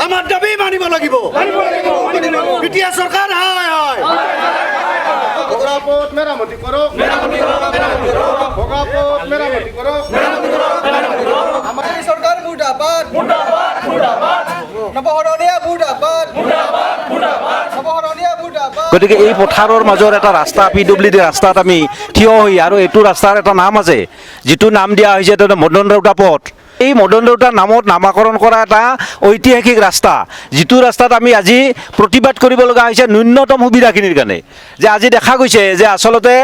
আমাৰ দাবী মানিব লাগিব বিটিআৰ চৰকাৰ হায় হায় ভোগাপত মেৰামতি কৰক ভোগাপত মেৰামতি কৰক আমাৰ চৰকাৰ মুৰ্দাবাদ নৱশৰণীয়া মুৰ্দাবাদ নৱশৰণীয়া মুৰ্দাবাদ। গতিকে এই পথাৰৰ মাজৰ এটা ৰাস্তা PWD ৰাস্তাত আমি থিয় হৈ আৰু এইটো ৰাস্তাৰ এটা নাম আছে যিটো নাম দিয়া হৈছে মদন ৰাউতা পথ। এই মদন ৰাউতাৰ নামত নামাকৰণ কৰা এটা ঐতিহাসিক ৰাস্তা যিটো ৰাস্তাত আমি আজি প্ৰতিবাদ কৰিব লগা হৈছে ন্যূনতম সুবিধাখিনিৰ কাৰণে। যে আজি দেখা গৈছে যে আচলতে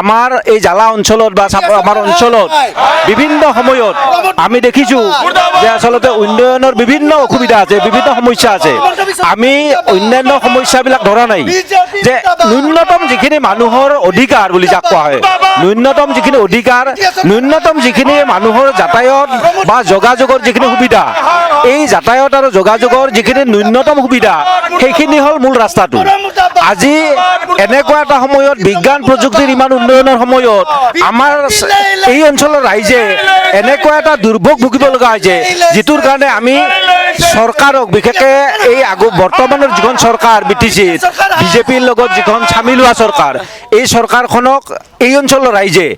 আমাৰ এই জালা অঞ্চলত বা আমাৰ অঞ্চলত বিভিন্ন সময়ত আমি দেখিছোঁ যে আচলতে উন্নয়নৰ বিভিন্ন অসুবিধা আছে, বিভিন্ন সমস্যা আছে। আমি অন্যান্য সমস্যাবিলাক ধৰা নাই যে ন্যূনতম যিখিনি মানুহৰ অধিকাৰ বুলি যাক কোৱা হয়, ন্যূনতম যিখিনি অধিকাৰ, ন্যূনতম যিখিনি মানুহৰ যাতায়াত বা যোগাযোগৰ যিখিনি সুবিধা, এই যাতায়াত আৰু যোগাযোগৰ যিখিনি ন্যূনতম সুবিধা সেইখিনি হ'ল মূল ৰাস্তাটো। আজি এনেকুৱা এটা সময়ত বিজ্ঞান প্ৰযুক্তিৰ ইমান উন্নয়নৰ সময়ত আমাৰ এই অঞ্চলৰ ৰাইজে এনেকুৱা এটা দুৰ্ভোগ ভুগিব লগা হৈছে যিটোৰ কাৰণে আমি চৰকাৰক বিশেষকৈ এই বৰ্তমানৰ যিখন চৰকাৰ বিজেপিৰ লগত যিখন চামিল হোৱা চৰকাৰ, এই চৰকাৰখনক এই অঞ্চলৰ ৰাইজে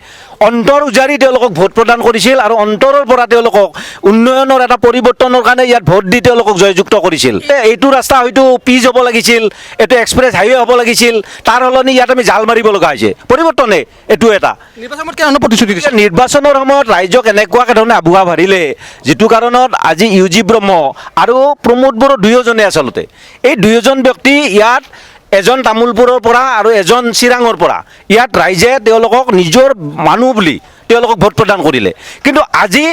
অন্তৰ উজাৰি তেওঁলোকক ভোট প্ৰদান কৰিছিল আৰু অন্তৰৰ পৰা তেওঁলোকক উন্নয়নৰ এটা পৰিৱৰ্তনৰ কাৰণে ইয়াত ভোট দি তেওঁলোকক জয়যুক্ত কৰিছিল। এইটো ৰাস্তা হয়তো পিচ হ'ব লাগিছিল, এইটো এক্সপ্ৰেছ হাইৱে হ'ব লাগিছিল, তাৰ সলনি ইয়াত আমি জাল মাৰিব লগা হৈছে। পৰিৱৰ্তনে এইটো এটা নিৰ্বাচনৰ সময়ত ৰাইজক এনেকুৱাকে ধৰণে আবুহা ভাৰিলে যিটো কাৰণত আজি UG ব্ৰহ্ম আৰু প্ৰমোদ বড়ো দুয়োজনে আচলতে এই দুয়োজন ব্যক্তি ইয়াত এজন তামোলপুৰৰ পৰা আৰু এজন চিৰাঙৰ পৰা ইয়াত ৰাইজে তেওঁলোকক নিজৰ মানুহ বুলি তেওঁলোকক ভোট প্ৰদান কৰিলে। কিন্তু আজি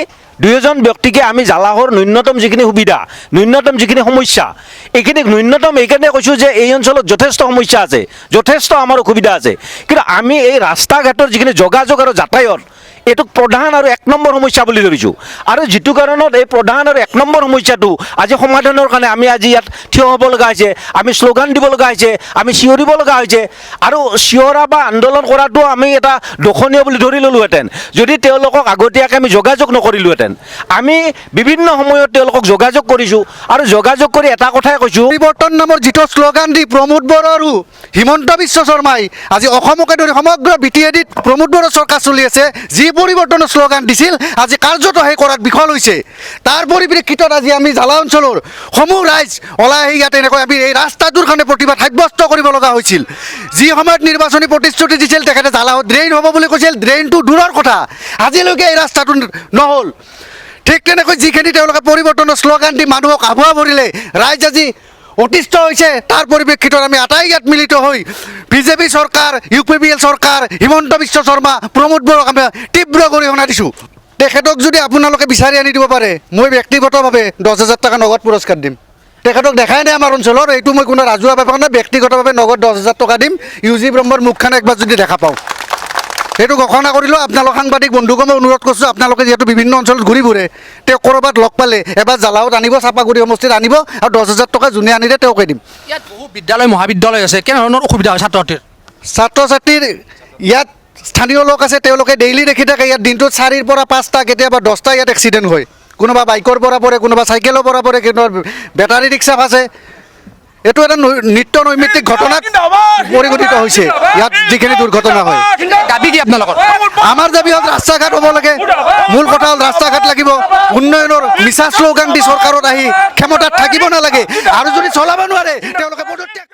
দুয়োজন ব্যক্তিকে আমি জালাহৰ ন্যূনতম যিখিনি সুবিধা, ন্যূনতম যিখিনি সমস্যা, এইখিনি ন্যূনতম এইকাৰণে কৈছোঁ যে এই অঞ্চলত যথেষ্ট সমস্যা আছে, যথেষ্ট আমাৰ অসুবিধা আছে। কিন্তু আমি এই ৰাস্তা ঘাটৰ যিখিনি যোগাযোগ আৰু যাতায়াত এইটোক প্ৰধান আৰু 1 নম্বৰ সমস্যা বুলি ধৰিছোঁ। আৰু যিটো কাৰণত এই প্ৰধান আৰু 1 নম্বৰ সমস্যাটো আজি সমাধানৰ কাৰণে আমি আজি ইয়াত থিয় হ'ব লগা হৈছে, আমি শ্লোগান দিব লগা হৈছে, আমি চিঞৰিব লগা হৈছে। আৰু চিঞৰা বা আন্দোলন কৰাটো আমি এটা দোষণীয় বুলি ধৰি ল'লোহেঁতেন যদি তেওঁলোকক আগতীয়াকৈ আমি যোগাযোগ নকৰিলোহেঁতেন। আমি বিভিন্ন সময়ত তেওঁলোকক যোগাযোগ কৰিছোঁ আৰু যোগাযোগ কৰি এটা কথাই কৈছোঁ, পৰিৱৰ্তন নামৰ যিটো শ্লোগান দি প্ৰমোদ বড়ো আৰু হিমন্ত বিশ্ব শৰ্মাই আজি অসমকে ধৰি সমগ্ৰ BTADত প্ৰমোদ বড়ো চৰকাৰ চলি আছে। যি পৰিৱৰ্তনৰ শ্লোগান দিছিল আজি কাৰ্যত সেই কৰাত বিফল হৈছে। তাৰ পৰিপ্ৰেক্ষিতত আজি আমি জালা অঞ্চলৰ সমূহ ৰাইজ ওলাই আহি ইয়াত এনেকৈ আমি এই ৰাস্তাটোৰ কাৰণে প্ৰতিবাদ সাব্যস্ত কৰিব লগা হৈছিল। যি সময়ত নিৰ্বাচনী প্ৰতিশ্ৰুতি দিছিল তেখেতে জালাহত ড্ৰেইন হ'ব বুলি কৈছিল, ড্ৰেইনটো দূৰৰ কথা, আজিলৈকে এই ৰাস্তাটো নহ'ল। ঠিক তেনেকৈ যিখিনি তেওঁলোকে পৰিৱৰ্তনৰ শ্লোগান দি মানুহক আবুহা ভৰিলে, ৰাইজ আজি অতিষ্ঠ হৈছে। তাৰ পৰিপ্ৰেক্ষিতত আমি আটাই ইয়াত মিলিত হৈ বিজেপি চৰকাৰ, UPPL চৰকাৰ, হিমন্ত বিশ্ব শৰ্মা, প্ৰমোদ বড়োক আমি তীব্ৰ গৰিহণা দিছোঁ। তেখেতক যদি আপোনালোকে বিচাৰি আনি দিব পাৰে, মই ব্যক্তিগতভাৱে 10,000 টকা নগদ পুৰস্কাৰ দিম। তেখেতক দেখাই নাই আমাৰ অঞ্চলৰ, এইটো মই কোনো ৰাজহুৱা ব্যাপাৰ নাই, ব্যক্তিগতভাৱে নগদ 10,000 টকা দিম। UG ব্ৰহ্মৰ মুখখন একবাৰ যদি দেখা পাওঁ, সেইটো ঘোষণা কৰিলোঁ। আপোনালোক সাংবাদিক বন্ধুকো মই অনুৰোধ কৰিছোঁ, আপোনালোকে যিহেতু বিভিন্ন অঞ্চলত ঘূৰি ফুৰে, তেওঁ ক'ৰবাত লগ পালে এবাৰ জালাহত আনিব, চাপাগুৰি সমষ্টিত আনিব আৰু 10,000 টকা যোনে আনিলে তেওঁকে দিম। ইয়াত বহু বিদ্যালয় মহাবিদ্যালয় আছে, কেনেধৰণৰ অসুবিধা হয় ছাত্ৰ ছাত্ৰীৰ? ইয়াত স্থানীয় লোক আছে, তেওঁলোকে ডেইলি দেখি থাকে ইয়াত দিনটোত 4ৰ পৰা 5টা কেতিয়াবা 10টা ইয়াত এক্সিডেণ্ট হয়। কোনোবা বাইকৰ পৰা পৰে, কোনোবা চাইকেলৰ পৰা পৰে, কোনোবা বেটাৰী ৰিক্সা ফাঁচে। এইটো এটা নিত্য নৈমিত্তিক ঘটনাত পৰিগণিত হৈছে ইয়াত যিখিনি দুৰ্ঘটনা হয়। দাবী কি আপোনালোকৰ? আমাৰ দাবী হ'ল ৰাস্তা ঘাট হ'ব লাগে। মূল কথা হ'ল ৰাস্তা ঘাট লাগিব। উন্নয়নৰ মিছা শ্লোগান দি চৰকাৰত আহি ক্ষমতাত থাকিব নালাগে, আৰু যদি চলাব নোৱাৰে তেওঁলোকে পদত্যাগ